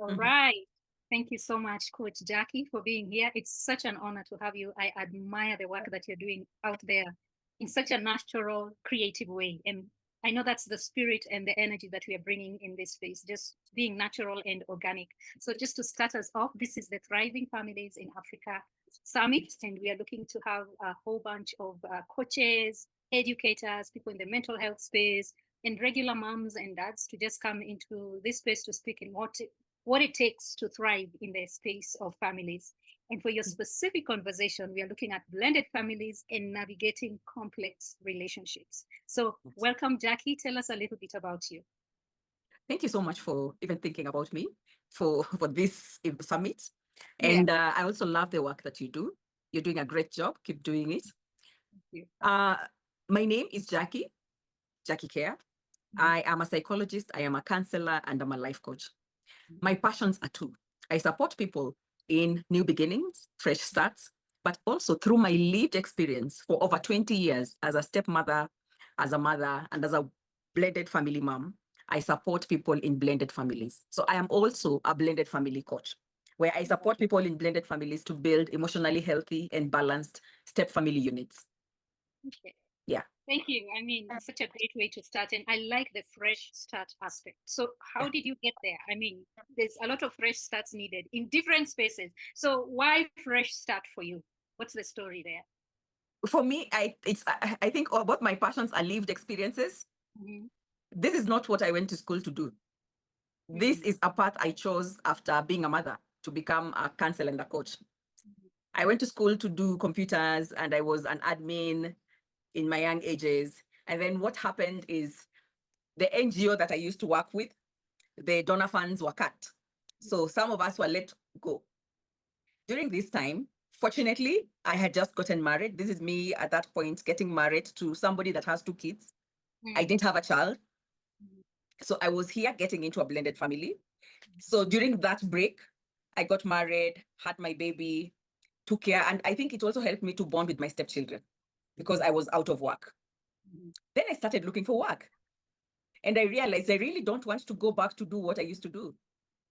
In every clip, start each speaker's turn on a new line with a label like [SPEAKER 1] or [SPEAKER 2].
[SPEAKER 1] All right. Thank you so much, Coach Jackie, for being here. It's such an honor to have you. I admire the work that you're doing out there in such a natural, creative way. And I know that's the spirit and the energy that we are bringing in this space, just being natural and organic. So, just to start us off, this is the Thriving Families in Africa Summit, and we are looking to have a whole bunch of coaches, educators, people in the mental health space, and regular moms and dads to just come into this space to speak in what it takes to thrive in the space of families. And for your specific conversation, we are looking at blended families and navigating complex relationships. So, welcome, Jackie. Tell us a little bit about you.
[SPEAKER 2] Thank you so much for even thinking about me for this summit.
[SPEAKER 1] Yeah.
[SPEAKER 2] And I also love the work that you do. You're doing a great job. Keep doing it.
[SPEAKER 1] Thank you.
[SPEAKER 2] My name is Jackie Keya. I am a psychologist, I am a counselor, and I'm a life coach. My passions are two. I support people in new beginnings, fresh starts, but also through my lived experience for over 20 years as a stepmother, as a mother, and as a blended family mom, I support people in blended families. So I am also a blended family coach, where I support people in blended families to build emotionally healthy and balanced step family units.
[SPEAKER 1] Okay.
[SPEAKER 2] Yeah.
[SPEAKER 1] Thank you. I mean, such a great way to start. And I like the fresh start aspect. So, how did you get there? I mean, there's a lot of fresh starts needed in different spaces. So, why fresh start for you? What's the story there?
[SPEAKER 2] For me, I think both my passions are lived experiences.
[SPEAKER 1] Mm-hmm.
[SPEAKER 2] This is not what I went to school to do. This is a path I chose after being a mother to become a counselor and a coach. I went to school to do computers and I was an admin in my young ages. And then what happened is the NGO that I used to work with, the donor funds were cut. So some of us were let go. During this time, fortunately, I had just gotten married. This is me at that point getting married to somebody that has two kids. I didn't have a child. So I was here getting into a blended family. So during that break, I got married, had my baby, took care. And I think it also helped me to bond with my stepchildren because I was out of work. Then I started looking for work. And I realized I really don't want to go back to do what I used to do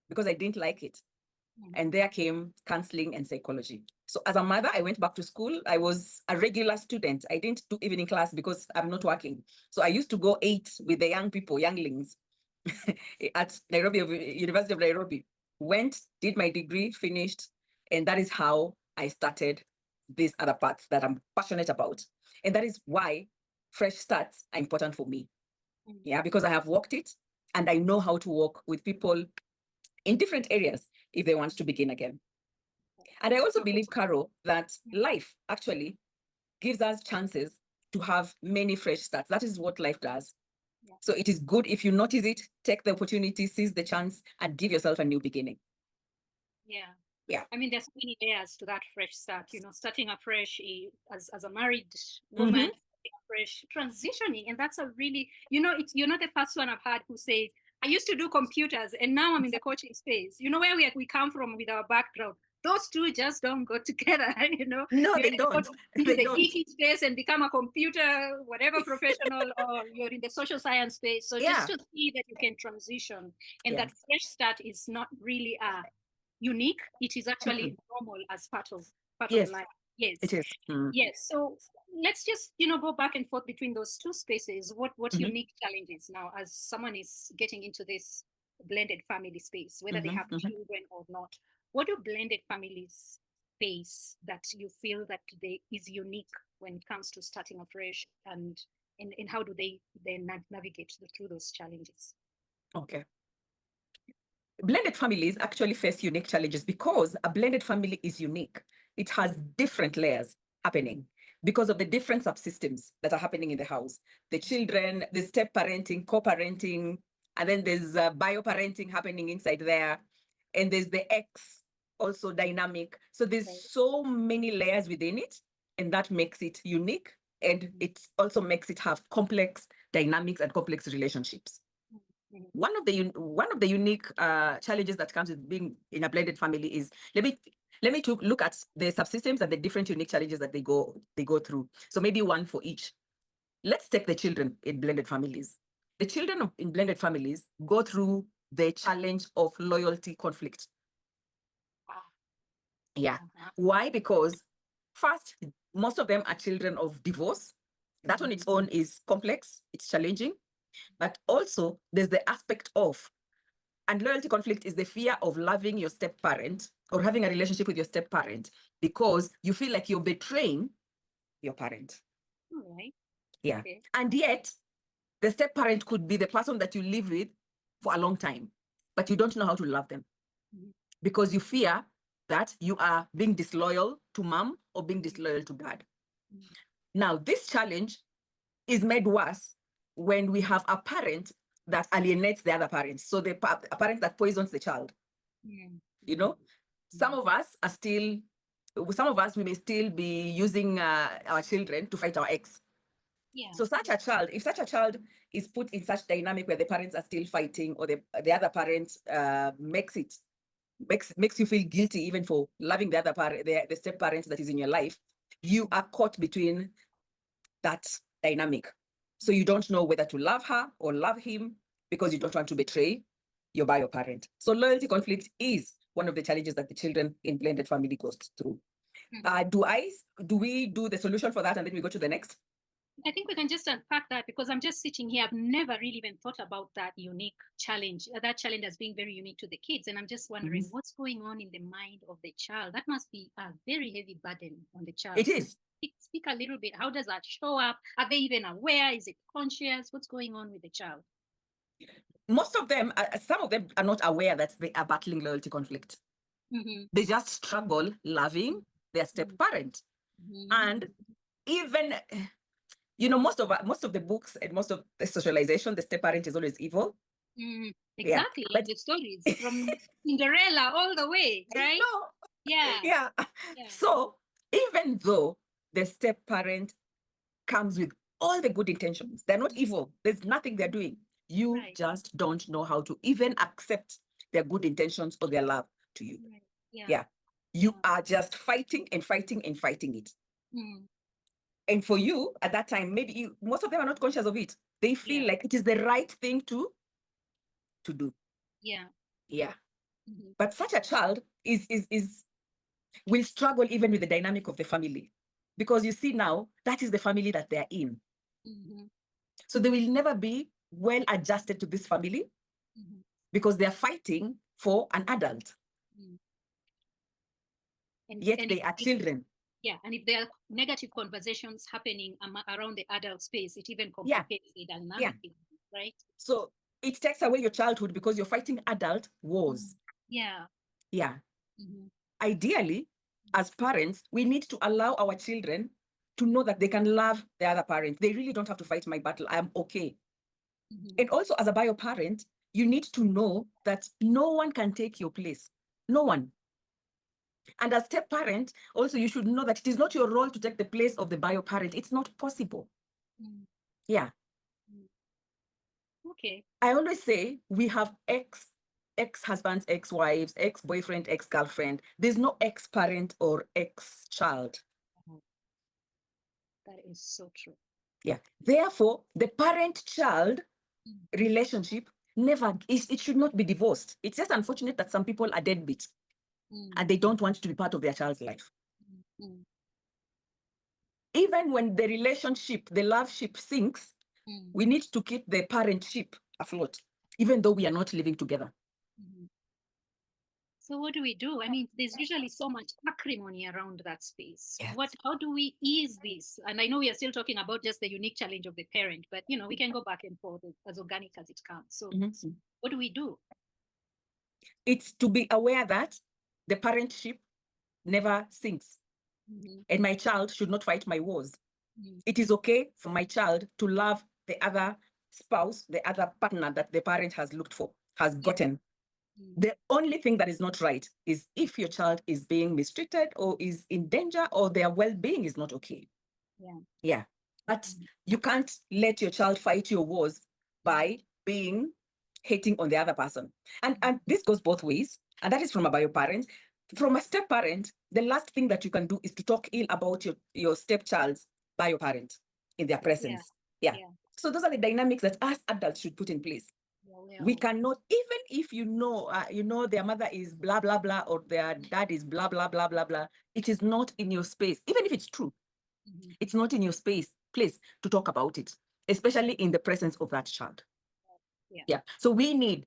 [SPEAKER 2] because I didn't like it. And there came counseling and psychology. So as a mother, I went back to school. I was a regular student. I didn't do evening class because I'm not working. So I used to go eat with the young people, younglings, at University of Nairobi. Went, did my degree, finished. And that is how I started this other path that I'm passionate about. And that is why fresh starts are important for me. Yeah, because I have walked it and I know how to work with people in different areas if they want to begin again. And I also believe, Carol, that life actually gives us chances to have many fresh starts. That is what life does. So it is good if you notice it, take the opportunity, seize the chance, and give yourself a new beginning.
[SPEAKER 1] Yeah.
[SPEAKER 2] Yeah.
[SPEAKER 1] I mean, there's so many layers to that fresh start, starting afresh as a married woman, fresh transitioning. And that's a really, you're not the first one I've had who says, I used to do computers and now I'm in the coaching space. You know where we come from with our background. Those two just don't go together,
[SPEAKER 2] No,
[SPEAKER 1] You're
[SPEAKER 2] they
[SPEAKER 1] either
[SPEAKER 2] don't.
[SPEAKER 1] into
[SPEAKER 2] They
[SPEAKER 1] the
[SPEAKER 2] don't.
[SPEAKER 1] geeky space and become a computer, whatever professional, or you're in the social science space. So just
[SPEAKER 2] Yeah.
[SPEAKER 1] to see that you can transition and
[SPEAKER 2] Yeah.
[SPEAKER 1] that fresh start is not really unique. It is actually normal as part of
[SPEAKER 2] Yes,
[SPEAKER 1] life. Yes.
[SPEAKER 2] it is.
[SPEAKER 1] Yes. So let's just go back and forth between those two spaces. What unique challenges now as someone is getting into this blended family space, whether they have children or not? What do blended families face that you feel that they is unique when it comes to starting afresh, and how do they then navigate through those challenges?
[SPEAKER 2] Okay. Blended families actually face unique challenges because a blended family is unique. It has different layers happening because of the different subsystems that are happening in the house. The children, the step parenting, co-parenting, and then there's bio-parenting happening inside there. And there's the X also dynamic. So there's so many layers within it, and that makes it unique. And it also makes it have complex dynamics and complex relationships. One of the unique challenges that comes with being in a blended family is let me look at the subsystems and the different unique challenges that they go through. So maybe one for each. Let's take the children in blended families. The children in blended families go through the challenge of loyalty conflict. Yeah.
[SPEAKER 1] Uh-huh.
[SPEAKER 2] Why? Because first, most of them are children of divorce. That on its own is complex, it's challenging. But also, there's the aspect of, and loyalty conflict is the fear of loving your step parent or having a relationship with your step parent because you feel like you're betraying your parent.
[SPEAKER 1] All right.
[SPEAKER 2] Yeah.
[SPEAKER 1] Okay.
[SPEAKER 2] And yet, the step parent could be the person that you live with for a long time, but you don't know how to love them
[SPEAKER 1] Mhm.
[SPEAKER 2] because you fear that you are being disloyal to mom or being disloyal to dad.
[SPEAKER 1] Mhm.
[SPEAKER 2] Now, this challenge is made worse when we have a parent that alienates the other parents. So a parent that poisons the child.
[SPEAKER 1] Mhm.
[SPEAKER 2] You know, some of us are still, some of us, we may still be using our children to fight our ex.
[SPEAKER 1] Yeah.
[SPEAKER 2] So such a child, if such a child is put in such dynamic where the parents are still fighting or the other parent makes you feel guilty even for loving the other parent, the step parent that is in your life, you are caught between that dynamic. So you don't know whether to love her or love him because you don't want to betray your bio parent. So loyalty conflict is one of the challenges that the children in blended family goes through.
[SPEAKER 1] Mhm.
[SPEAKER 2] Do we do the solution for that and then we go to the next?
[SPEAKER 1] I think we can just unpack that because I'm just sitting here. I've never really even thought about that unique challenge, that challenge as being very unique to the kids. And I'm just wondering what's going on in the mind of the child. That must be a very heavy burden on the child.
[SPEAKER 2] It is.
[SPEAKER 1] Speak a little bit. How does that show up? Are they even aware? Is it conscious? What's going on with the child?
[SPEAKER 2] Most of them, some of them are not aware that they are battling loyalty conflict.
[SPEAKER 1] Mm-hmm.
[SPEAKER 2] They just struggle loving their step parent.
[SPEAKER 1] Mm-hmm.
[SPEAKER 2] And even, most of the books and most of the socialization, the step parent is always evil.
[SPEAKER 1] Exactly,
[SPEAKER 2] Yeah.
[SPEAKER 1] like the stories from Cinderella all the way, right?
[SPEAKER 2] No.
[SPEAKER 1] Yeah.
[SPEAKER 2] Yeah.
[SPEAKER 1] Yeah.
[SPEAKER 2] So even though the step parent comes with all the good intentions, they're not evil. There's nothing they're doing. You
[SPEAKER 1] Right.
[SPEAKER 2] just don't know how to even accept their good intentions or their love to you.
[SPEAKER 1] Right. Yeah.
[SPEAKER 2] Yeah. You are just fighting and fighting and fighting it.
[SPEAKER 1] Mm.
[SPEAKER 2] And for you at that time, maybe most of them are not conscious of it. They feel
[SPEAKER 1] Yeah.
[SPEAKER 2] like it is the right thing to do.
[SPEAKER 1] Yeah.
[SPEAKER 2] Yeah.
[SPEAKER 1] Mm-hmm.
[SPEAKER 2] But such a child will struggle even with the dynamic of the family. Because you see now, that is the family that they're in.
[SPEAKER 1] Mm-hmm.
[SPEAKER 2] So they will never be well adjusted to this family
[SPEAKER 1] Mm-hmm.
[SPEAKER 2] because they're fighting for an adult.
[SPEAKER 1] Mm.
[SPEAKER 2] Yet
[SPEAKER 1] And
[SPEAKER 2] they are children.
[SPEAKER 1] yeah, and if there are negative conversations happening around the adult space, it even
[SPEAKER 2] Yeah.
[SPEAKER 1] complicates the
[SPEAKER 2] Yeah.
[SPEAKER 1] dynamic, right?
[SPEAKER 2] So it takes away your childhood because you're fighting adult wars.
[SPEAKER 1] Yeah.
[SPEAKER 2] Yeah.
[SPEAKER 1] Mm-hmm.
[SPEAKER 2] Ideally, as parents, we need to allow our children to know that they can love the other parent. They really don't have to fight my battle. I'm okay.
[SPEAKER 1] Mm-hmm.
[SPEAKER 2] And also, as a bio parent, you need to know that no one can take your place. No one. And as step parent, also, you should know that it is not your role to take the place of the bio parent. It's not possible.
[SPEAKER 1] Mm.
[SPEAKER 2] Yeah.
[SPEAKER 1] Okay.
[SPEAKER 2] I always say we have ex-husbands, ex-wives, ex-boyfriend, ex-girlfriend. There's no ex-parent or ex-child.
[SPEAKER 1] That is so true.
[SPEAKER 2] Yeah. Therefore, the parent-child
[SPEAKER 1] Mm.
[SPEAKER 2] relationship it should not be divorced. It's just unfortunate that some people are deadbeat and they don't want to be part of their child's life.
[SPEAKER 1] Mm.
[SPEAKER 2] Even when the relationship, the love ship sinks, we need to keep the parent ship afloat, even though we are not living together.
[SPEAKER 1] Mm. So what do we do? I mean, there's usually so much acrimony around that space.
[SPEAKER 2] Yes.
[SPEAKER 1] How do we ease this? And I know we are still talking about just the unique challenge of the parent, but we can go back and forth as organic as it comes. So what do we do?
[SPEAKER 2] It's to be aware that the parent ship never sinks. And my child should not fight my wars. It is okay for my child to love the other spouse, the other partner that the parent has looked for, has gotten. The only thing that is not right is if your child is being mistreated or is in danger or their well-being is not okay. Yeah. But you can't let your child fight your wars by being hating on the other person. And this goes both ways. And that is from a bio parent. From a step parent, the last thing that you can do is to talk ill about your stepchild's bio parent in their presence. Yeah. So those are the dynamics that us adults should put in place. We cannot, even if you know their mother is blah, blah, blah, or their dad is blah, blah, blah, blah, blah. It is not in your space. Even if it's true, it's not in your place to talk about it, especially in the presence of that child. Yeah. So we need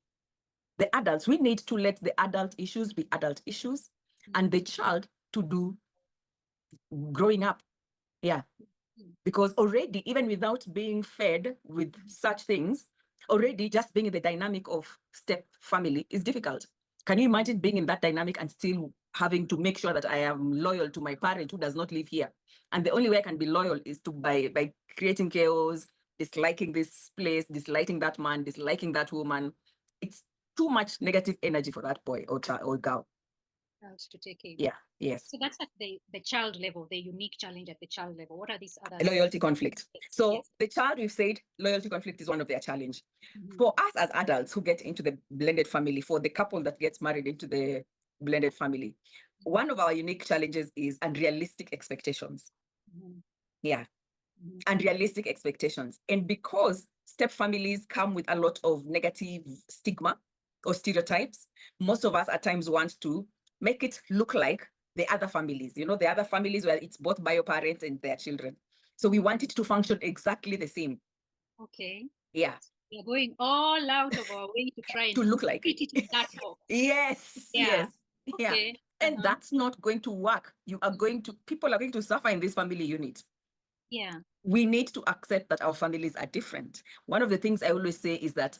[SPEAKER 2] the adults, we need to let the adult issues be adult issues and the child to do growing up. Yeah. Because already, even without being fed with such things, already just being in the dynamic of step family is difficult. Can you imagine being in that dynamic and still having to make sure that I am loyal to my parent who does not live here? And the only way I can be loyal is to by creating chaos, disliking this place, disliking that man, disliking that woman. It's too much negative energy for that boy or child or girl.
[SPEAKER 1] To take in.
[SPEAKER 2] Yeah. Yes.
[SPEAKER 1] So that's at the child level, the unique challenge at the child level. What are these other
[SPEAKER 2] loyalty conflict? So the child, we've said loyalty conflict is one of their challenge. For us as adults who get into the blended family, for the couple that gets married into the blended family, one of our unique challenges is unrealistic expectations. Yeah. Unrealistic expectations. And because step families come with a lot of negative stigma or stereotypes, most of us at times want to make it look like the other families, the other families where it's both bio parents and their children. So we want it to function exactly the same.
[SPEAKER 1] Okay.
[SPEAKER 2] Yeah.
[SPEAKER 1] We're going all out of our way to try and
[SPEAKER 2] to look like
[SPEAKER 1] fit it in that box.
[SPEAKER 2] Yes.
[SPEAKER 1] Yeah.
[SPEAKER 2] Yes.
[SPEAKER 1] Okay.
[SPEAKER 2] Yeah. And that's not going to work. People are going to suffer in this family unit.
[SPEAKER 1] Yeah.
[SPEAKER 2] We need to accept that our families are different. One of the things I always say is that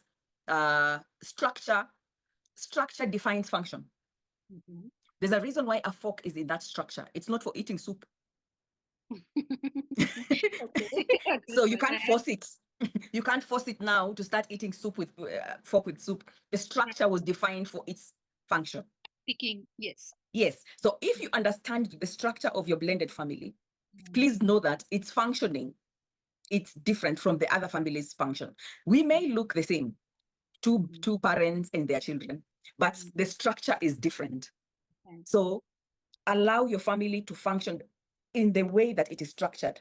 [SPEAKER 2] structure defines function. There's a reason why a fork is in that structure. It's not for eating soup. So you can't force it. You can't force it now to start eating soup with fork with soup. The structure was defined for its function.
[SPEAKER 1] Speaking, yes.
[SPEAKER 2] Yes. So if you understand the structure of your blended family, please know that it's functioning. It's different from the other family's function. We may look the same, two parents and their children, but the structure is different. So allow your family to function in the way that it is structured.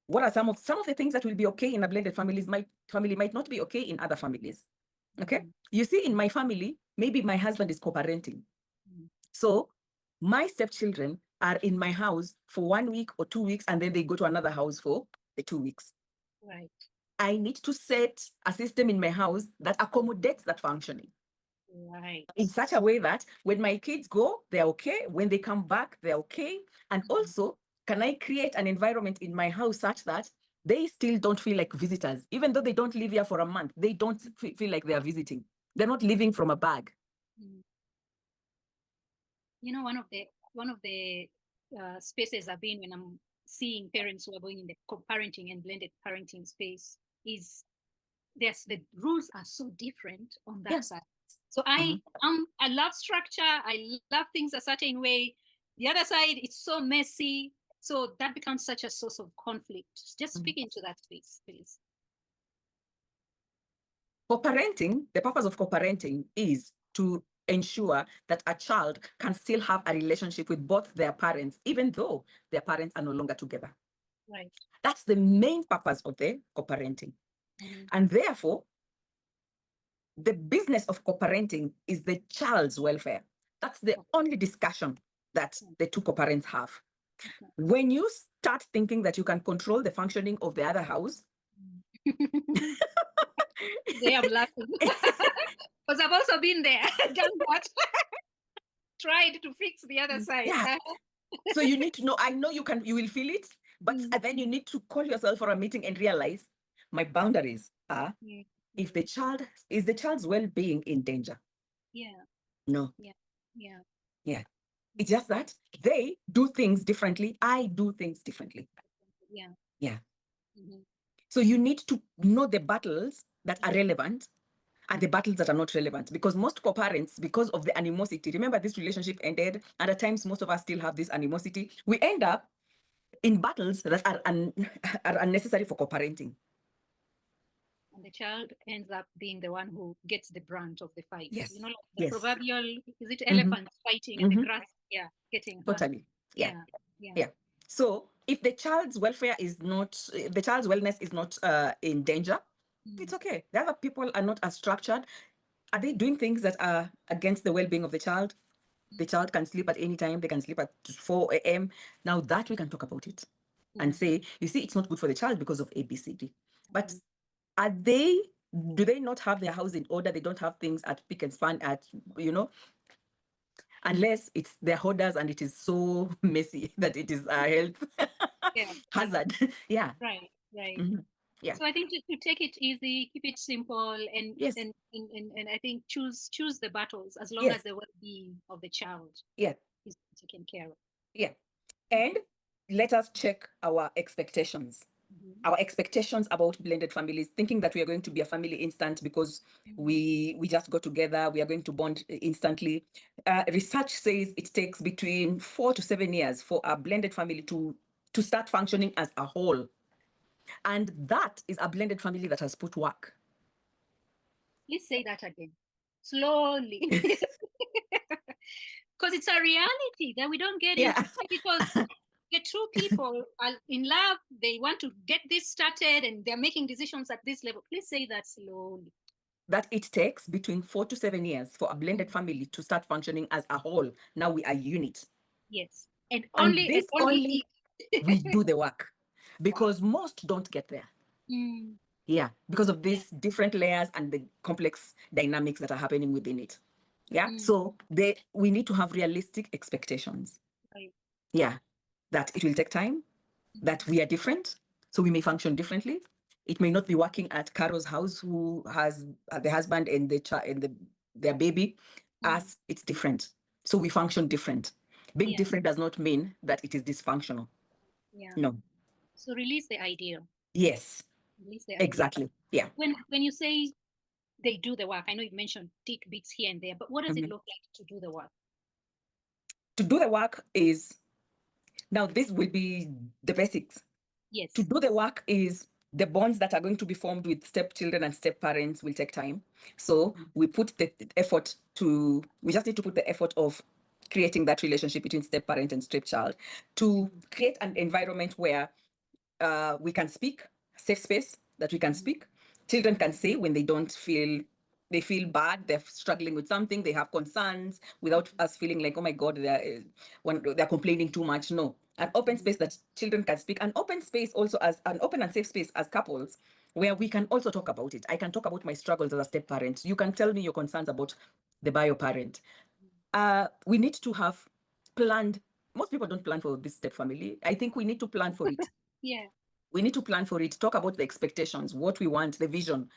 [SPEAKER 2] What are some of the things that will be okay in a blended family might not be okay in other families. Okay. You see, in my family, maybe my husband is co-parenting. So my stepchildren are in my house for 1 week or 2 weeks, and then they go to another house for the 2 weeks.
[SPEAKER 1] Right.
[SPEAKER 2] I need to set a system in my house that accommodates that functioning.
[SPEAKER 1] Right.
[SPEAKER 2] In such a way that when my kids go, they're okay. When they come back, they're okay. And also, can I create an environment in my house such that they still don't feel like visitors? Even though they don't live here for a month, they don't feel like they are visiting. They're not living from a bag.
[SPEAKER 1] One of the spaces I've been when I'm seeing parents who are going in the co-parenting and blended parenting space is the rules are so different on that side. So I love structure. I love things a certain way. The other side, it's so messy. So that becomes such a source of conflict. Just speak into that space, please.
[SPEAKER 2] Co-parenting, the purpose of co-parenting is to ensure that a child can still have a relationship with both their parents, even though their parents are no longer together.
[SPEAKER 1] Right.
[SPEAKER 2] That's the main purpose of the co-parenting. And therefore, the business of co-parenting is the child's welfare. That's the only discussion that the two co-parents have. When you start thinking that you can control the functioning of the other house,
[SPEAKER 1] they are laughing. Because I've also been there, done that. Tried to fix the other side.
[SPEAKER 2] Yeah. So you need to know, I know you will feel it, but then you need to call yourself for a meeting and realize my boundaries are if the child's well-being in danger.
[SPEAKER 1] Yeah.
[SPEAKER 2] No.
[SPEAKER 1] Yeah. Yeah.
[SPEAKER 2] Yeah. It's just that they do things differently. I do things differently.
[SPEAKER 1] Yeah.
[SPEAKER 2] Yeah. So you need to know the battles that are relevant and the battles that are not relevant, because most co-parents, because of the animosity, remember this relationship ended, and at times most of us still have this animosity. We end up in battles that are unnecessary for co-parenting.
[SPEAKER 1] And the child ends up being the one who gets the brunt of the fight.
[SPEAKER 2] Yes.
[SPEAKER 1] Like the proverbial, is it elephants fighting and the grass, getting hurt.
[SPEAKER 2] Totally. Yeah. So if the child's welfare is not, the child's wellness is not in danger, It's okay. The other people are not as structured. Are they doing things that are against the well-being of the child? The child can sleep at any time. They can sleep at 4 a.m. Now that we can talk about it and say, you see, it's not good for the child because of A, B, C, D. But are they, do they not have their house in order? They don't have things at pick and span at, unless it's their hoarders and it is so messy that it is a health
[SPEAKER 1] Yeah.
[SPEAKER 2] hazard. Yeah.
[SPEAKER 1] Right. Right.
[SPEAKER 2] Mhm. Yeah.
[SPEAKER 1] So I think to take it easy, keep it simple, and
[SPEAKER 2] Yes.
[SPEAKER 1] I think choose the battles as long as
[SPEAKER 2] Yes.
[SPEAKER 1] the well-being of the child
[SPEAKER 2] Yeah.
[SPEAKER 1] is taken care of.
[SPEAKER 2] Yeah. And let us check our expectations. Our expectations about blended families, thinking that we are going to be a family instant because we just got together, we are going to bond instantly. Research says it takes between 4 to 7 years for a blended family to start functioning as a whole. And that is a blended family that has put work.
[SPEAKER 1] Please say that again, slowly, because it's a reality that we don't get
[SPEAKER 2] Yeah.
[SPEAKER 1] into. Because the two people are in love, they want to get this started, and they're making decisions at this level. Please say that slowly.
[SPEAKER 2] That it takes between 4 to 7 years for a blended family to start functioning as a whole. Now we are unit.
[SPEAKER 1] Yes, and
[SPEAKER 2] And
[SPEAKER 1] only
[SPEAKER 2] this only we
[SPEAKER 1] it.
[SPEAKER 2] do the work because most don't get there.
[SPEAKER 1] Mm,
[SPEAKER 2] Yeah, because of
[SPEAKER 1] yeah.
[SPEAKER 2] these different layers and the complex dynamics that are happening within it. Yeah,
[SPEAKER 1] Mm,
[SPEAKER 2] so we need to have realistic expectations.
[SPEAKER 1] right.
[SPEAKER 2] Yeah, that it will take time, that we are different, so we may function differently. It may not be working at Carol's house, who has the husband and the child and their baby. As it's different, so we function different. Being
[SPEAKER 1] Yeah,
[SPEAKER 2] different does not mean that it is dysfunctional.
[SPEAKER 1] yeah.
[SPEAKER 2] No.
[SPEAKER 1] So release the idea.
[SPEAKER 2] Yes,
[SPEAKER 1] Release the idea.
[SPEAKER 2] exactly. Yeah.
[SPEAKER 1] When you say they do the work, I know you mentioned tick bits here and there, but what does it
[SPEAKER 2] Mhm.
[SPEAKER 1] look like to do the work?
[SPEAKER 2] To do the work is now this will be the basics. To
[SPEAKER 1] Yes.
[SPEAKER 2] do the work is the bonds that are going to be formed with stepchildren and step parents will take time. So we put the effort we just need to put the effort of creating that relationship between step parent and stepchild to create an environment where we can speak, safe space that we can speak. Children can say when they feel bad, they're struggling with something, they have concerns without us feeling like, oh my God, when they're complaining too much. No, an open space that children can speak, an open space also as an open and safe space as couples where we can also talk about it. I can talk about my struggles as a step parent. You can tell me your concerns about the bio parent. We need to have planned. Most people don't plan for this step family. I think we need to plan for it.
[SPEAKER 1] Yeah.
[SPEAKER 2] We need to plan for it, talk about the expectations, what we want, the vision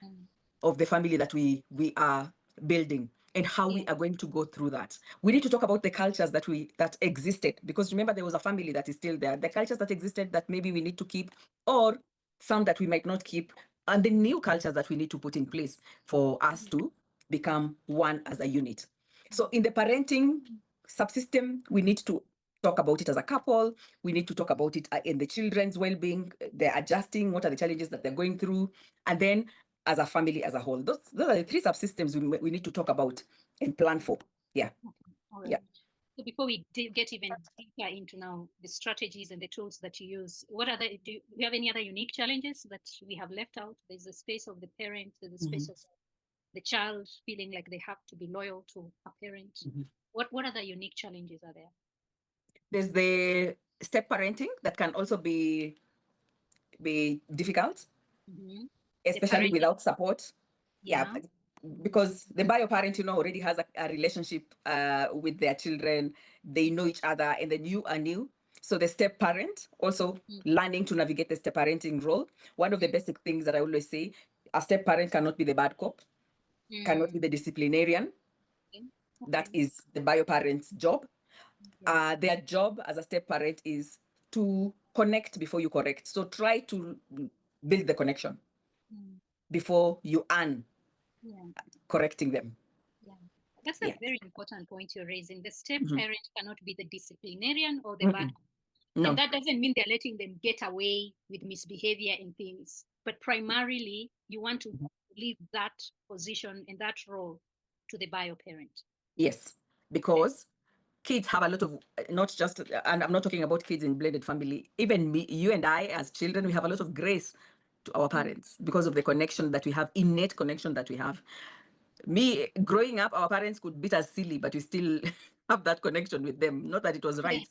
[SPEAKER 1] Mm,
[SPEAKER 2] of the family that we are building and how
[SPEAKER 1] yeah.
[SPEAKER 2] we are going to go through that. We need to talk about the cultures that existed, because remember there was a family that is still there, the cultures that existed that maybe we need to keep, or some that we might not keep, and the new cultures that we need to put in place for us to become one as a unit. So in the parenting subsystem, we need to talk about it as a couple. We need to talk about it in the children's well-being. They're adjusting. What are the challenges that they're going through? And then as a family as a whole. Those are the three subsystems we need to talk about and plan for. Yeah.
[SPEAKER 1] Okay. All right.
[SPEAKER 2] Yeah.
[SPEAKER 1] So before we get even deeper into now the strategies and the tools that you use, do you have any other unique challenges that we have left out? There's the space of the parent, there's the space
[SPEAKER 2] Mhm.
[SPEAKER 1] of the child feeling like they have to be loyal to a parent.
[SPEAKER 2] Mhm.
[SPEAKER 1] What other unique challenges are there?
[SPEAKER 2] There's the step parenting that can also be difficult,
[SPEAKER 1] Hmm. The
[SPEAKER 2] especially
[SPEAKER 1] parenting,
[SPEAKER 2] without support. Yeah,
[SPEAKER 1] yeah.
[SPEAKER 2] because the bio parent, already has a relationship with their children. They know each other, and then you are new. So the step parent also
[SPEAKER 1] Mm,
[SPEAKER 2] learning to navigate the step parenting role. One of the
[SPEAKER 1] mm,
[SPEAKER 2] basic things that I always say: a step parent cannot be the bad cop, cannot be
[SPEAKER 1] mm.
[SPEAKER 2] the disciplinarian.
[SPEAKER 1] Okay.
[SPEAKER 2] That
[SPEAKER 1] Okay.
[SPEAKER 2] is the bio parent's job.
[SPEAKER 1] Yeah.
[SPEAKER 2] Their job as a step parent is to connect before you correct. So try to build the connection
[SPEAKER 1] Mm,
[SPEAKER 2] before you earn
[SPEAKER 1] yeah.
[SPEAKER 2] correcting them.
[SPEAKER 1] Yeah. That's a
[SPEAKER 2] Yeah.
[SPEAKER 1] very important point you're raising. The step
[SPEAKER 2] Mhm.
[SPEAKER 1] parent cannot be the disciplinarian or the bad.
[SPEAKER 2] Mm-mm.
[SPEAKER 1] And
[SPEAKER 2] No.
[SPEAKER 1] that doesn't mean they're letting them get away with misbehavior and things. But primarily, you want to leave that position and that role to the bio parent.
[SPEAKER 2] Yes.
[SPEAKER 1] Okay.
[SPEAKER 2] Because kids have a lot of, not just, and I'm not talking about kids in blended family, even me, you and I as children, we have a lot of grace to our parents because of the connection that we have, innate connection that we have. Me, growing up, our parents could beat us silly, but we still have that connection with them. Not that it was right.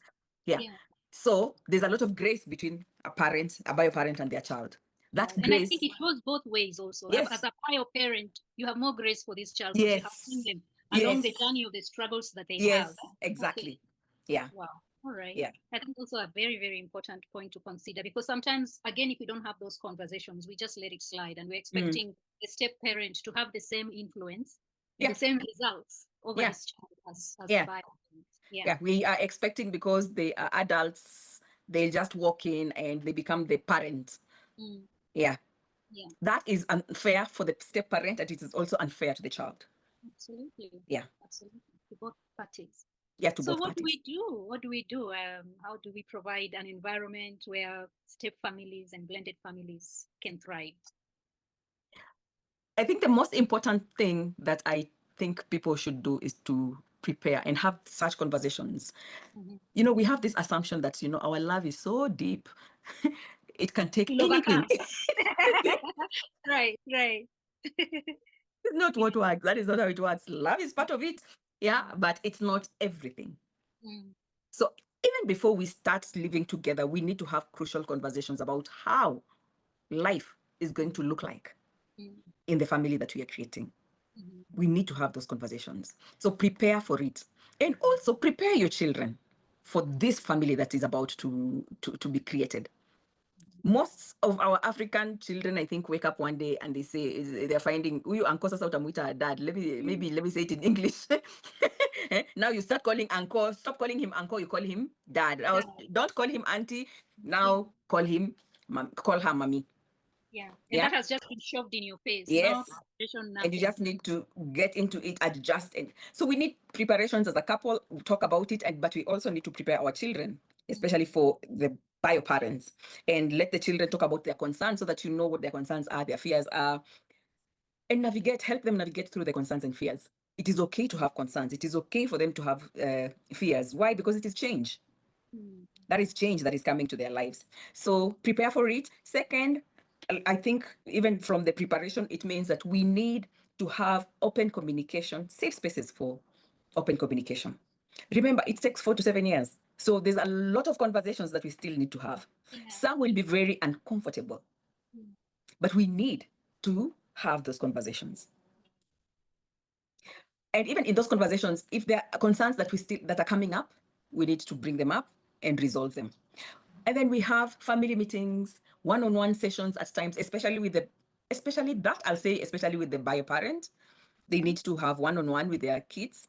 [SPEAKER 2] Yeah.
[SPEAKER 1] Yeah.
[SPEAKER 2] So there's a lot of grace between a parent, a bio parent, and their child. That
[SPEAKER 1] Right. And I think
[SPEAKER 2] grace,
[SPEAKER 1] it goes both ways also. As
[SPEAKER 2] yes,
[SPEAKER 1] a bio parent, you have more grace for this child because you have seen
[SPEAKER 2] yes,
[SPEAKER 1] them along the
[SPEAKER 2] yes,
[SPEAKER 1] journey of the struggles that they have.
[SPEAKER 2] yes,
[SPEAKER 1] Okay.
[SPEAKER 2] exactly. Yeah,
[SPEAKER 1] Wow. All right.
[SPEAKER 2] yeah.
[SPEAKER 1] I think also a very, very important point to consider because sometimes, again, if we don't have those conversations, we just let it slide and we're
[SPEAKER 2] Mm,
[SPEAKER 1] expecting a step parent to have the same influence and the
[SPEAKER 2] yeah,
[SPEAKER 1] same results over
[SPEAKER 2] yeah,
[SPEAKER 1] this child as the
[SPEAKER 2] yeah,
[SPEAKER 1] bio parent. Yeah.
[SPEAKER 2] yeah. We are expecting because they are adults, they just walk in and they become the parent.
[SPEAKER 1] Mm,
[SPEAKER 2] Yeah.
[SPEAKER 1] yeah.
[SPEAKER 2] That is unfair for the step parent, and it is also unfair to the child.
[SPEAKER 1] Absolutely.
[SPEAKER 2] Yeah.
[SPEAKER 1] Absolutely. To both parties.
[SPEAKER 2] Yeah, to
[SPEAKER 1] So
[SPEAKER 2] both
[SPEAKER 1] what do
[SPEAKER 2] parties.
[SPEAKER 1] we do? What do we do? How do we provide an environment where step families and blended families can thrive?
[SPEAKER 2] I think the most important thing that I think people should do is to prepare and have such conversations.
[SPEAKER 1] Mhm.
[SPEAKER 2] We have this assumption that, our love is so deep, it can take
[SPEAKER 1] Will
[SPEAKER 2] anything.
[SPEAKER 1] overcome. Right, right.
[SPEAKER 2] It's not what works. That is not how it works. Love is part of it. Yeah, but it's not everything.
[SPEAKER 1] Mm,
[SPEAKER 2] So even before we start living together, we need to have crucial conversations about how life is going to look like
[SPEAKER 1] mm,
[SPEAKER 2] in the family that we are creating.
[SPEAKER 1] mm,
[SPEAKER 2] We need to have those conversations. So prepare for it. And also prepare your children for this family that is about to be created. Most of our African children, I think, wake up one day and they say they're finding "Huyu uncle sasa utamuita dad." Let me say it in English. Now you start calling uncle, stop calling him uncle, you call him dad.
[SPEAKER 1] yeah,
[SPEAKER 2] Don't call him auntie.
[SPEAKER 1] yeah,
[SPEAKER 2] Now call her mommy.
[SPEAKER 1] yeah. And
[SPEAKER 2] Yeah.
[SPEAKER 1] that has just been shoved in your face. No
[SPEAKER 2] Yes.
[SPEAKER 1] preparation,
[SPEAKER 2] And you
[SPEAKER 1] nothing.
[SPEAKER 2] just need to get into it, adjust. And so we need preparations as a couple. We talk about it, but we also need to prepare our children, especially for the bio parents, and let the children talk about their concerns so that you know what their concerns are, their fears are, and help them navigate through the concerns and fears. It is okay to have concerns. It is okay for them to have fears. Why? Because it is change.
[SPEAKER 1] Mm,
[SPEAKER 2] That is change that is coming to their lives. So prepare for it. Second, I think even from the preparation, it means that we need to have open communication, safe spaces for open communication. Remember, it takes 4 to 7 years. So there's a lot of conversations that we still need to have.
[SPEAKER 1] yeah.
[SPEAKER 2] Some will be very uncomfortable,
[SPEAKER 1] Mm,
[SPEAKER 2] but we need to have those conversations. And even in those conversations, if there are concerns that are coming up, we need to bring them up and resolve them. And then we have family meetings, one-on-one sessions at times, especially with the bio parent. They need to have one-on-one with their kids.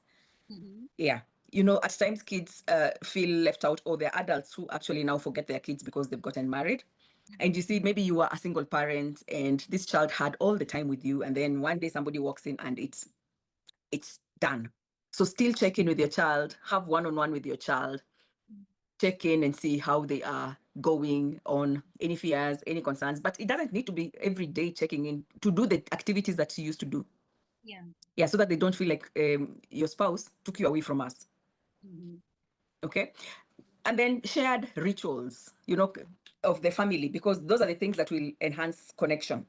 [SPEAKER 1] mhm,
[SPEAKER 2] Yeah. At times kids feel left out, or they're adults who actually now forget their kids because they've gotten married. And you see, maybe you are a single parent and this child had all the time with you. And then one day somebody walks in and it's done. So still check in with your child, have one-on-one with your child, check in and see how they are going on, any fears, any concerns. But it doesn't need to be every day checking in to do the activities that you used to do.
[SPEAKER 1] yeah.
[SPEAKER 2] Yeah, so that they don't feel like your spouse took you away from us.
[SPEAKER 1] Mhm,
[SPEAKER 2] Okay. And then shared rituals, of the family, because those are the things that will enhance connection.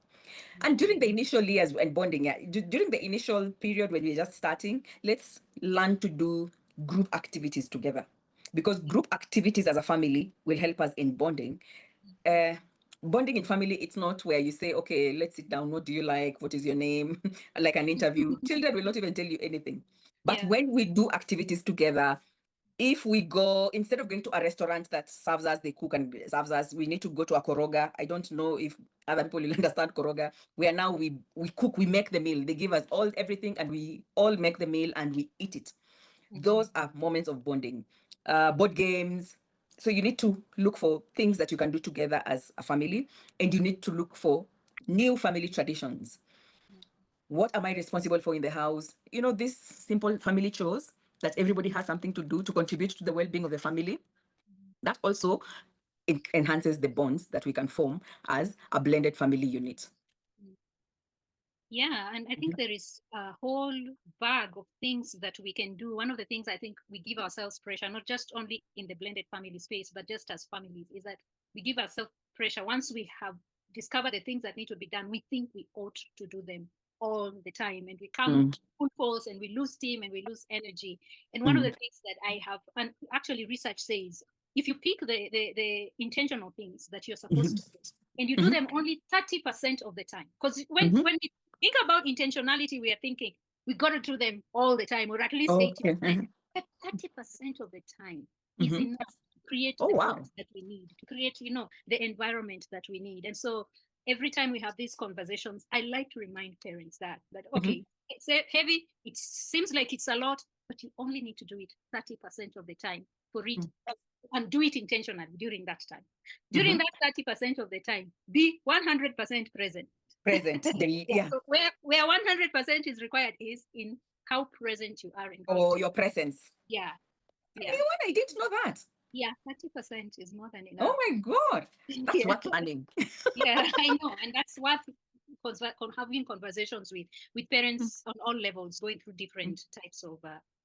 [SPEAKER 2] And during the initial years and bonding, yeah, during the initial period when we're just starting, let's learn to do group activities together, because group activities as a family will help us in bonding. Uh, Bonding in family, it's not where you say, okay, let's sit down. What do you like? What is your name? Like an interview. Children will not even tell you anything. But
[SPEAKER 1] yeah.
[SPEAKER 2] when we do activities together, if we go, instead of going to a restaurant that serves us, they cook and serves us, we need to go to a koroga. I don't know if other people will understand koroga, where now we cook, we make the meal. They give us everything and we all make the meal and we eat it. Those are moments of bonding. Board games. So you need to look for things that you can do together as a family, and you need to look for new family traditions. What am I responsible for in the house? These simple family chores that everybody has something to do to contribute to the well-being of the family. That also enhances the bonds that we can form as a blended family unit.
[SPEAKER 1] Yeah, and I think there is a whole bag of things that we can do. One of the things I think we give ourselves pressure, not just only in the blended family space, but just as families, is that we give ourselves pressure once we have discover the things that need to be done, we think we ought to do them all the time, and we come
[SPEAKER 2] Mm,
[SPEAKER 1] full force, and we lose steam, and we lose energy. And one of
[SPEAKER 2] mm,
[SPEAKER 1] the things that I have, and actually research says, if you pick the intentional things that you're supposed to
[SPEAKER 2] mhm,
[SPEAKER 1] do, and you do
[SPEAKER 2] mhm,
[SPEAKER 1] them only 30% of the time, because
[SPEAKER 2] mhm.
[SPEAKER 1] when we think about intentionality, we are thinking we got to do them all the time, or at least 80%.
[SPEAKER 2] Okay.
[SPEAKER 1] But 30% of the time is
[SPEAKER 2] Mhm.
[SPEAKER 1] enough to create
[SPEAKER 2] Oh,
[SPEAKER 1] the
[SPEAKER 2] wow.
[SPEAKER 1] focus that we need, to create, the environment that we need. And so every time we have these conversations, I like to remind parents that
[SPEAKER 2] Mhm,
[SPEAKER 1] okay, it's heavy, it seems like it's a lot, but you only need to do it 30% of the time for it,
[SPEAKER 2] mm,
[SPEAKER 1] and do it intentionally during that time. During
[SPEAKER 2] mhm.
[SPEAKER 1] that 30% of the time, be 100% present.
[SPEAKER 2] Present.
[SPEAKER 1] Yeah.
[SPEAKER 2] Yeah.
[SPEAKER 1] So where 100% is required is in how present you are in front
[SPEAKER 2] Or
[SPEAKER 1] of.
[SPEAKER 2] your presence.
[SPEAKER 1] Yeah. Yeah.
[SPEAKER 2] Anyone? I didn't know that.
[SPEAKER 1] Yeah. 30% is more than enough.
[SPEAKER 2] Oh my God. That's
[SPEAKER 1] Yeah.
[SPEAKER 2] worth learning.
[SPEAKER 1] Yeah, I know, and that's what having conversations with
[SPEAKER 2] Mm,
[SPEAKER 1] parents on all levels, going through
[SPEAKER 2] mm.
[SPEAKER 1] different types of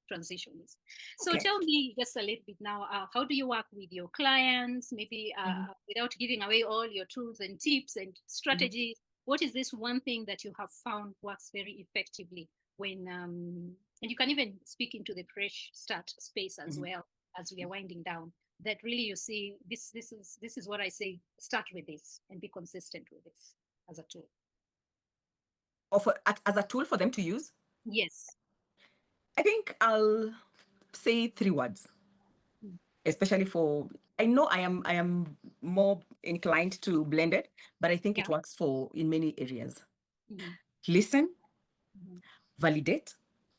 [SPEAKER 1] transitions. So
[SPEAKER 2] Okay.
[SPEAKER 1] tell me just a little bit now, how do you work with your clients? Maybe
[SPEAKER 2] Mhm,
[SPEAKER 1] without giving away all your tools and tips and
[SPEAKER 2] mhm,
[SPEAKER 1] strategies, what is this one thing that you have found works very effectively when and you can even speak into the fresh start space as
[SPEAKER 2] mhm.
[SPEAKER 1] well as we are winding down, that really you see this is what I say, start with this and be consistent with this as a tool.
[SPEAKER 2] Or as a tool for them to use.
[SPEAKER 1] Yes.
[SPEAKER 2] I think I'll say 3 words,
[SPEAKER 1] Mm.
[SPEAKER 2] especially for, I know I am more inclined to blended, but I think
[SPEAKER 1] Yeah.
[SPEAKER 2] it works for in many areas.
[SPEAKER 1] Hmm.
[SPEAKER 2] Listen,
[SPEAKER 1] Hmm.
[SPEAKER 2] validate,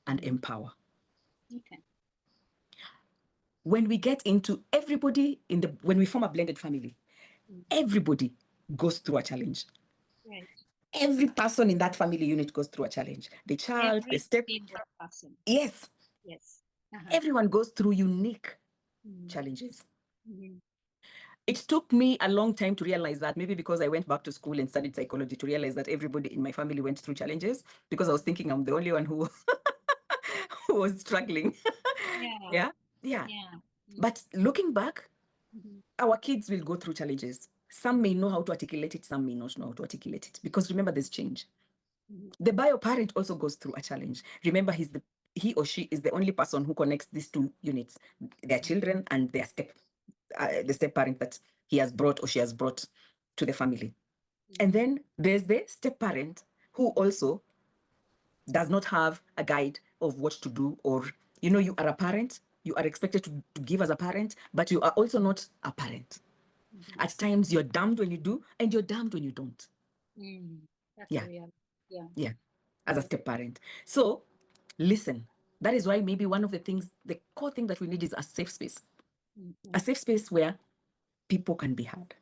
[SPEAKER 2] and
[SPEAKER 1] Hmm.
[SPEAKER 2] empower.
[SPEAKER 1] Okay.
[SPEAKER 2] When we get into everybody when we form a blended family,
[SPEAKER 1] Mm.
[SPEAKER 2] everybody goes through a challenge.
[SPEAKER 1] Right.
[SPEAKER 2] Every person in that family unit goes through a challenge. The child, the
[SPEAKER 1] Every
[SPEAKER 2] step,
[SPEAKER 1] single person.
[SPEAKER 2] yes,
[SPEAKER 1] Yes. Uh-huh.
[SPEAKER 2] everyone goes through unique
[SPEAKER 1] Mm.
[SPEAKER 2] challenges.
[SPEAKER 1] Hmm.
[SPEAKER 2] It took me a long time to realize that, maybe because I went back to school and studied psychology, to realize that everybody in my family went through challenges, because I was thinking I'm the only one who, who was struggling.
[SPEAKER 1] Yeah.
[SPEAKER 2] Yeah. Yeah.
[SPEAKER 1] Yeah. Mm.
[SPEAKER 2] But looking back,
[SPEAKER 1] Hmm.
[SPEAKER 2] our kids will go through challenges. Some may know how to articulate it, some may not know how to articulate it. Because remember, there's change.
[SPEAKER 1] Hmm.
[SPEAKER 2] The bio parent also goes through a challenge. Remember, he or she is the only person who connects these two units, their children and the step parent that he has brought or she has brought to the family. And then there's the step parent who also does not have a guide of what to do, or, you are a parent, you are expected to give as a parent, but you are also not a parent.
[SPEAKER 1] Hmm.
[SPEAKER 2] At times you're damned when you do, and you're damned when you don't.
[SPEAKER 1] Mm. That's a
[SPEAKER 2] Yeah,
[SPEAKER 1] real. Yeah.
[SPEAKER 2] yeah, as a
[SPEAKER 1] Yes.
[SPEAKER 2] step parent. So listen. That is why maybe one of the things, the core thing that we need is a safe space. A
[SPEAKER 1] Hmm.
[SPEAKER 2] safe space where people can be heard.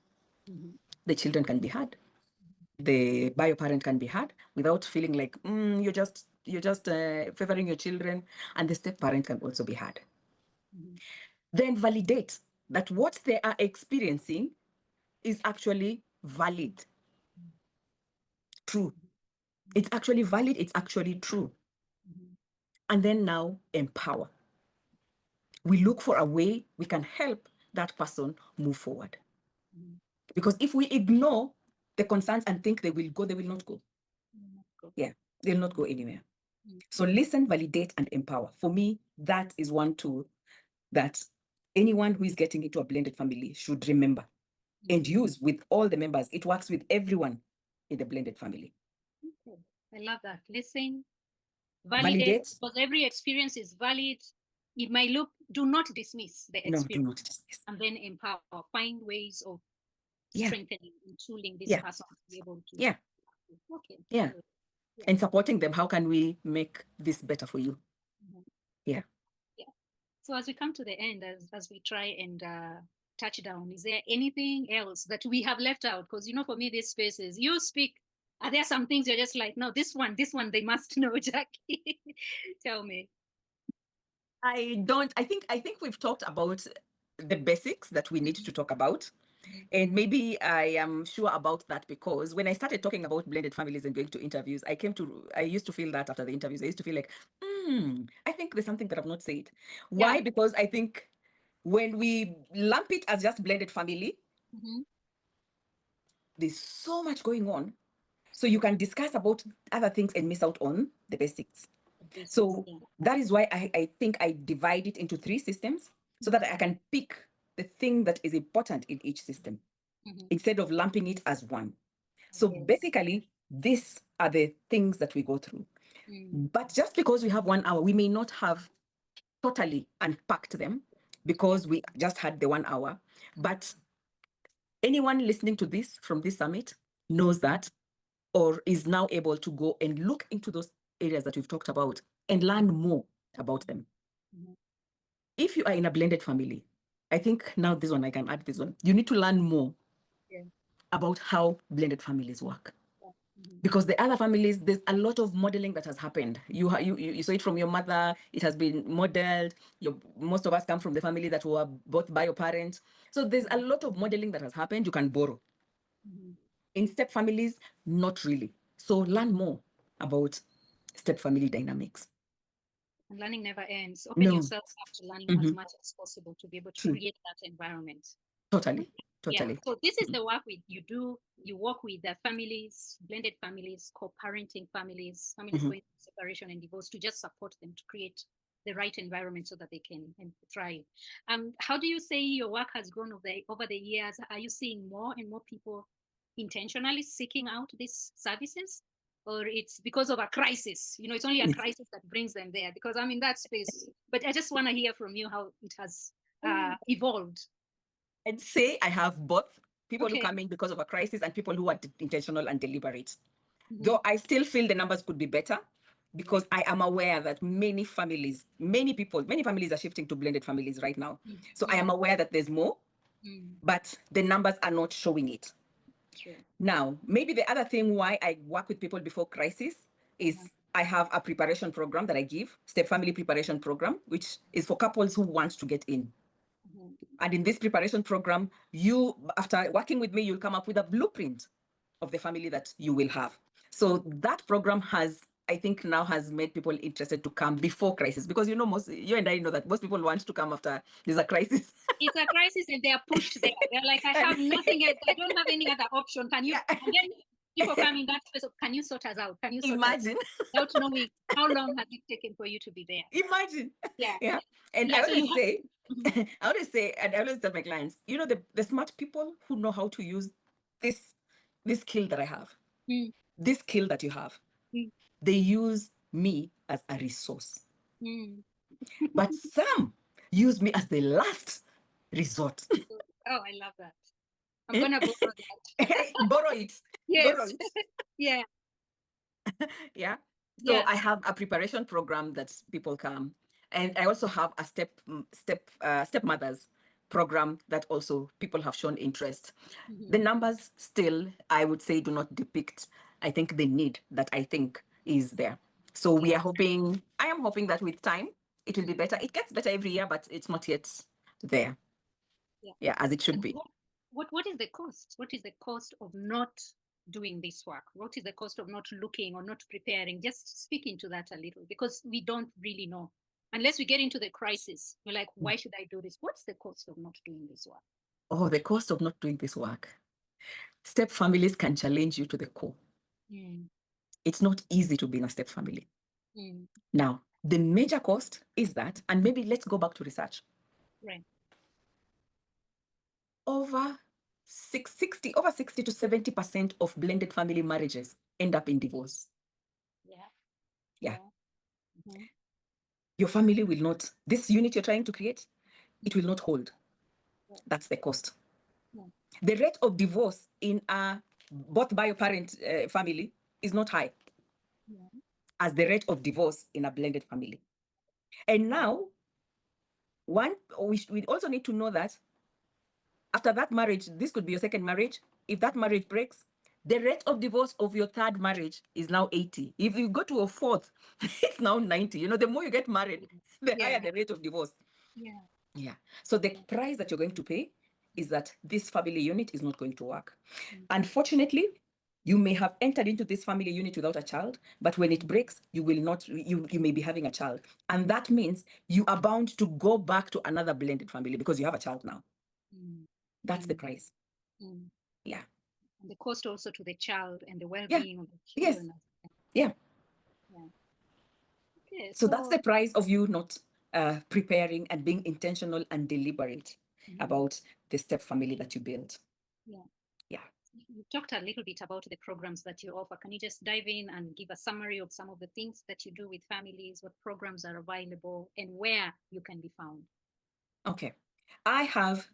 [SPEAKER 1] Hmm.
[SPEAKER 2] The children can be heard. The bio parent can be heard without feeling like you're just favoring your children, and the step parent can also be heard.
[SPEAKER 1] Hmm.
[SPEAKER 2] Then validate that what they are experiencing is actually valid, true. It's actually valid, it's actually true.
[SPEAKER 1] Hmm.
[SPEAKER 2] And then now empower. We look for a way we can help that person move forward.
[SPEAKER 1] Hmm.
[SPEAKER 2] Because if we ignore the concerns and think they will go, they will not go.
[SPEAKER 1] Go.
[SPEAKER 2] Yeah, they'll not go anywhere.
[SPEAKER 1] Mm.
[SPEAKER 2] So listen, validate, and empower. For me, that is one tool that anyone who is getting into a blended family should remember and
[SPEAKER 1] Mm.
[SPEAKER 2] use with all the members. It works with everyone in the blended family.
[SPEAKER 1] Okay. I love that. Listen, validate,
[SPEAKER 2] Validate.
[SPEAKER 1] because every experience is valid. It might look, do not dismiss the
[SPEAKER 2] No, do
[SPEAKER 1] experience,
[SPEAKER 2] not dismiss.
[SPEAKER 1] and then empower, find ways of
[SPEAKER 2] Yeah,
[SPEAKER 1] strengthening and tooling this
[SPEAKER 2] yeah,
[SPEAKER 1] person to be able to.
[SPEAKER 2] yeah,
[SPEAKER 1] Okay.
[SPEAKER 2] yeah.
[SPEAKER 1] Good. Yeah.
[SPEAKER 2] And supporting them. How can we make this better for you?
[SPEAKER 1] Mhm.
[SPEAKER 2] Yeah.
[SPEAKER 1] Yeah. So as we come to the end, as we try and touch down, is there anything else that we have left out? Because for me, this space is you speak. Are there some things you're just like, no, this one, they must know, Jackie? Tell me.
[SPEAKER 2] I think we've talked about the basics that we need to talk about.
[SPEAKER 1] Mhm.
[SPEAKER 2] And maybe I am sure about that because when I started talking about blended families and going to interviews, I used to feel that after the interviews, I used to feel like, I think there's something that I've not said.
[SPEAKER 1] Yeah.
[SPEAKER 2] Why? Because I think when we lump it as just blended family,
[SPEAKER 1] Mhm.
[SPEAKER 2] there's so much going on. So you can discuss about other things and miss out on the basics.
[SPEAKER 1] Basics,
[SPEAKER 2] So
[SPEAKER 1] yeah.
[SPEAKER 2] that is why I think I divide it into 3 systems so that I can pick the thing that is important in each system instead of lumping it as one. So
[SPEAKER 1] Okay.
[SPEAKER 2] basically, these are the things that we go through. But just because we have 1 hour, we may not have totally unpacked them because we just had the 1 hour. But anyone listening to this from this summit knows that, or is now able to go and look into those areas that we've talked about and learn more about them. If you are in a blended family, I think now this one, I can add this one. You need to learn more about how blended families work. Because the other families, there's a lot of modeling that has happened. You saw it from your mother. It has been modeled. Most of us come from the family that were both by your parents. So there's a lot of modeling that has happened. You can borrow. In step families, not really. So learn more about step family dynamics.
[SPEAKER 1] And learning never ends. Open
[SPEAKER 2] No.
[SPEAKER 1] yourself up to learning as much as possible to be able to
[SPEAKER 2] True.
[SPEAKER 1] create that environment.
[SPEAKER 2] Totally.
[SPEAKER 1] Yeah.
[SPEAKER 2] Totally.
[SPEAKER 1] So this is the work you do. You work with the families, blended families, co-parenting families, families going through separation and divorce to just support them to create the right environment so that they can thrive. How do you say your work has grown over the years? Are you seeing more and more people intentionally seeking out these services? Or it's because of a crisis? You know, it's only a crisis that brings them there, because I'm in that space. But I just want to hear from you how it has evolved.
[SPEAKER 2] I'd say I have both people who
[SPEAKER 1] Okay.
[SPEAKER 2] come in because of a crisis and people who are intentional and deliberate. Though I still feel the numbers could be better because I am aware that many families are shifting to blended families right now. So I am aware that there's more, but the numbers are not showing it.
[SPEAKER 1] Sure.
[SPEAKER 2] Now, maybe the other thing why I work with people before crisis is I have a preparation program that I give, step family preparation program, which is for couples who want to get in. And in this preparation program, after working with me, you'll come up with a blueprint of the family that you will have. So that program I think now has made people interested to come before crisis, because you and I know that most people want to come after there's a crisis.
[SPEAKER 1] It's a crisis and they are pushed there. They're like, I have nothing else. I don't have any other option. Can you?
[SPEAKER 2] Yeah.
[SPEAKER 1] And then people come in that space of, can you sort us out? Can you sort
[SPEAKER 2] Imagine.
[SPEAKER 1] us out? Without knowing how long has it taken for you to be there?
[SPEAKER 2] Imagine.
[SPEAKER 1] Yeah.
[SPEAKER 2] Yeah. And
[SPEAKER 1] Yeah.
[SPEAKER 2] I
[SPEAKER 1] So you
[SPEAKER 2] always
[SPEAKER 1] have.
[SPEAKER 2] say, and I always tell my clients, the smart people who know how to use this skill that I have, this skill that you have, they use me as a resource. But some use me as the last resort.
[SPEAKER 1] Oh, I love that. I'm gonna borrow that.
[SPEAKER 2] Borrow it.
[SPEAKER 1] Yes.
[SPEAKER 2] Borrow it.
[SPEAKER 1] Yeah.
[SPEAKER 2] Yeah. So
[SPEAKER 1] Yeah.
[SPEAKER 2] I have a preparation program that people come, and I also have a stepmothers program that also people have shown interest. The numbers still, I would say, do not depict, I think, the need that I think is there. So I am hoping that with time it will be better. It gets better every year, but it's not yet there. Yeah, as it should be.
[SPEAKER 1] What is the cost? What is the cost of not doing this work? What is the cost of not looking or not preparing? Just speak into that a little, because we don't really know. Unless we get into the crisis, we're like, why should I do this? What's the cost of not doing this work?
[SPEAKER 2] Oh, the cost of not doing this work. Step families can challenge you to the core. It's not easy to be in a step family. Now, the major cost is that, and maybe let's go back to research.
[SPEAKER 1] Right.
[SPEAKER 2] Over 60 to 70% of blended family marriages end up in divorce. Yeah. Your family will not, this unit you're trying to create, it will not hold. That's the cost. The rate of divorce in a both bio-parent family is not high as the rate of divorce in a blended family. And now, we also need to know that after that marriage, this could be your second marriage. If that marriage breaks, the rate of divorce of your third marriage is now 80. If you go to a fourth, it's now 90. The more you get married, the higher the rate of divorce. Yeah. So the price that you're going to pay is that this family unit is not going to work. Unfortunately, you may have entered into this family unit without a child, but when it breaks, you will not, you may be having a child. And that means you are bound to go back to another blended family because you have a child now. That's the price. Yeah.
[SPEAKER 1] The cost also to the child and the
[SPEAKER 2] Yeah.
[SPEAKER 1] well-being of the
[SPEAKER 2] Yes.
[SPEAKER 1] children.
[SPEAKER 2] Yeah.
[SPEAKER 1] Yeah. Okay,
[SPEAKER 2] So that's
[SPEAKER 1] so
[SPEAKER 2] the price of you not preparing and being intentional and deliberate about the step family that you build.
[SPEAKER 1] yeah.
[SPEAKER 2] Yeah.
[SPEAKER 1] You talked a little bit about the programs that you offer. Can you just dive in and give a summary of some of the things that you do with families, what programs are available, and where you can be found?
[SPEAKER 2] Okay. I have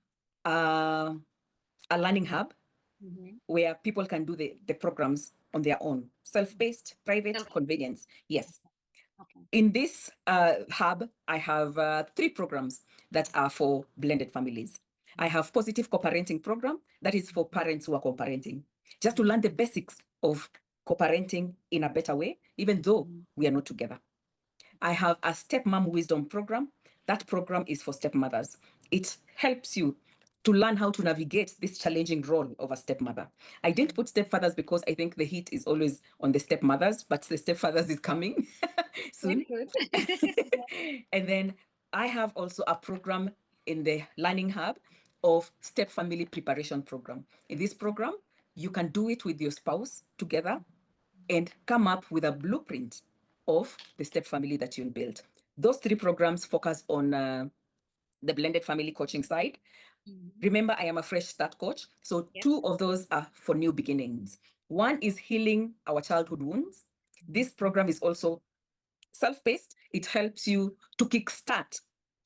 [SPEAKER 2] a learning hub where people can do the programs on their own, self-paced, private,
[SPEAKER 1] Self-
[SPEAKER 2] convenience. Yes.
[SPEAKER 1] Okay.
[SPEAKER 2] In this hub, I have 3 programs that are for blended families. I have positive co-parenting program that is for parents who are co-parenting, just to learn the basics of co-parenting in a better way, even though we are not together. I have a stepmom wisdom program. That program is for stepmothers. It helps you to learn how to navigate this challenging role of a stepmother. I didn't put stepfathers because I think the heat is always on the stepmothers, but the stepfathers is coming soon.
[SPEAKER 1] Very good.
[SPEAKER 2] And then I have also a program in the Learning Hub of Step Family Preparation Program. In this program, you can do it with your spouse together and come up with a blueprint of the step family that you'll build. Those 3 programs focus on the blended family coaching side. Remember, I am a fresh start coach. So
[SPEAKER 1] Yes.
[SPEAKER 2] 2 of those are for new beginnings. One is healing our childhood wounds. This program is also self-paced. It helps you to kickstart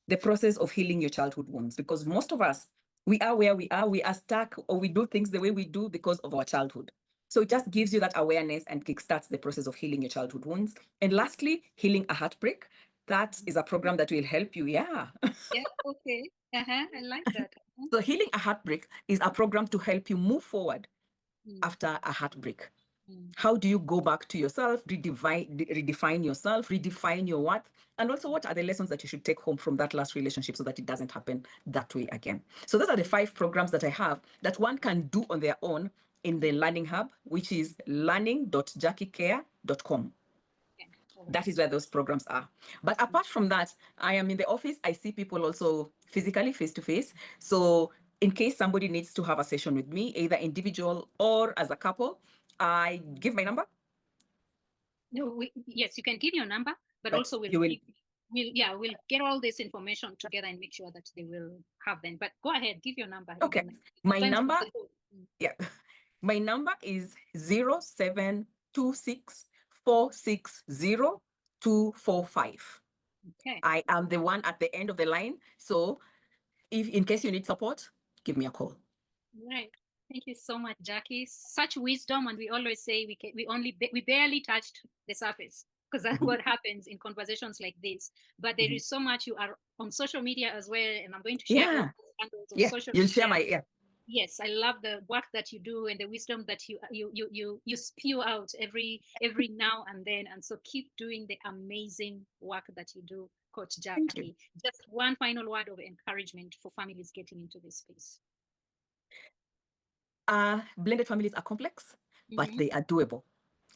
[SPEAKER 2] the process of healing your childhood wounds, because most of us, we are where we are stuck, or we do things the way we do because of our childhood. So it just gives you that awareness and kickstarts the process of healing your childhood wounds. And lastly, healing a heartbreak. That is a program that will help you. Yeah.
[SPEAKER 1] Yeah. Okay. I like that.
[SPEAKER 2] So healing a heartbreak is a program to help you move forward
[SPEAKER 1] Mm,
[SPEAKER 2] after a heartbreak.
[SPEAKER 1] mm,
[SPEAKER 2] How do you go back to yourself, redefine yourself, redefine your worth, and also what are the lessons that you should take home from that last relationship so that it doesn't happen that way again? So those are the 5 programs that I have that one can do on their own in the Learning Hub, which is learning.jackiecare.com.
[SPEAKER 1] yeah. All right.
[SPEAKER 2] That is where those programs are. But apart from that, I am in the office. I see people also physically, face to face. So in case somebody needs to have a session with me, either individual or as a couple, I give my number.
[SPEAKER 1] No, yes, you can give your number, but
[SPEAKER 2] But
[SPEAKER 1] also
[SPEAKER 2] you will.
[SPEAKER 1] we'll get all this information together and make sure that they will have them. But go ahead, give your number
[SPEAKER 2] Okay.
[SPEAKER 1] again.
[SPEAKER 2] My
[SPEAKER 1] Sometimes
[SPEAKER 2] number, yeah. My number is 0726460245.
[SPEAKER 1] Okay.
[SPEAKER 2] I am the one at the end of the line. So if in case you need support, give me a call.
[SPEAKER 1] Right. Thank you so much, Jackie. Such wisdom, and we always say we barely touched the surface, because that's what happens in conversations like this. But there is so much. You are on social media as well, and I'm going to share all
[SPEAKER 2] Yeah.
[SPEAKER 1] those handles of
[SPEAKER 2] Yeah.
[SPEAKER 1] social
[SPEAKER 2] You'll share
[SPEAKER 1] media.
[SPEAKER 2] my, yeah.
[SPEAKER 1] Yes, I love the work that you do and the wisdom that you spew out every now and then. And so keep doing the amazing work that you do, Coach
[SPEAKER 2] Thank you.
[SPEAKER 1] Jackie. Just one final word of encouragement for families getting into this space.
[SPEAKER 2] Blended families are complex, but they are doable.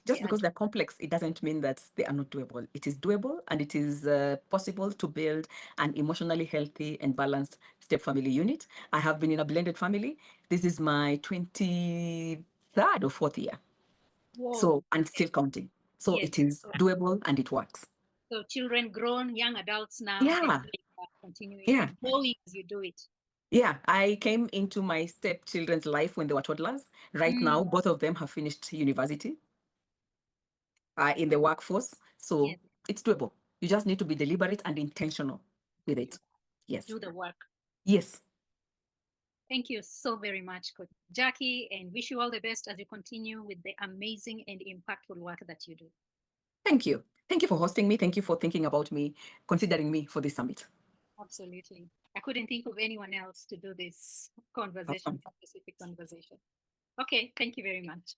[SPEAKER 2] Just
[SPEAKER 1] Yeah.
[SPEAKER 2] because they're complex, it doesn't mean that they are not doable. It is doable, and it is possible to build an emotionally healthy and balanced step family unit. I have been in a blended family. This is my 23rd or 4th year.
[SPEAKER 1] Whoa.
[SPEAKER 2] So, and still counting. So
[SPEAKER 1] Yes.
[SPEAKER 2] it is doable and it works.
[SPEAKER 1] So children grown, young adults now,
[SPEAKER 2] Yeah.
[SPEAKER 1] and you are continuing
[SPEAKER 2] Yeah.
[SPEAKER 1] and growing as you do it.
[SPEAKER 2] Yeah, I came into my stepchildren's life when they were toddlers. Right now, both of them have finished university, in the workforce. So
[SPEAKER 1] Yes.
[SPEAKER 2] it's doable. You just need to be deliberate and intentional with it. Yes.
[SPEAKER 1] Do the work.
[SPEAKER 2] Yes.
[SPEAKER 1] Thank you so very much, Coach Jackie, and wish you all the best as you continue with the amazing and impactful work that you do.
[SPEAKER 2] Thank you. Thank you for hosting me. Thank you for thinking about me, considering me for this summit.
[SPEAKER 1] Absolutely. I couldn't think of anyone else to do this conversation,
[SPEAKER 2] Awesome.
[SPEAKER 1] specific conversation. Okay, thank you very much.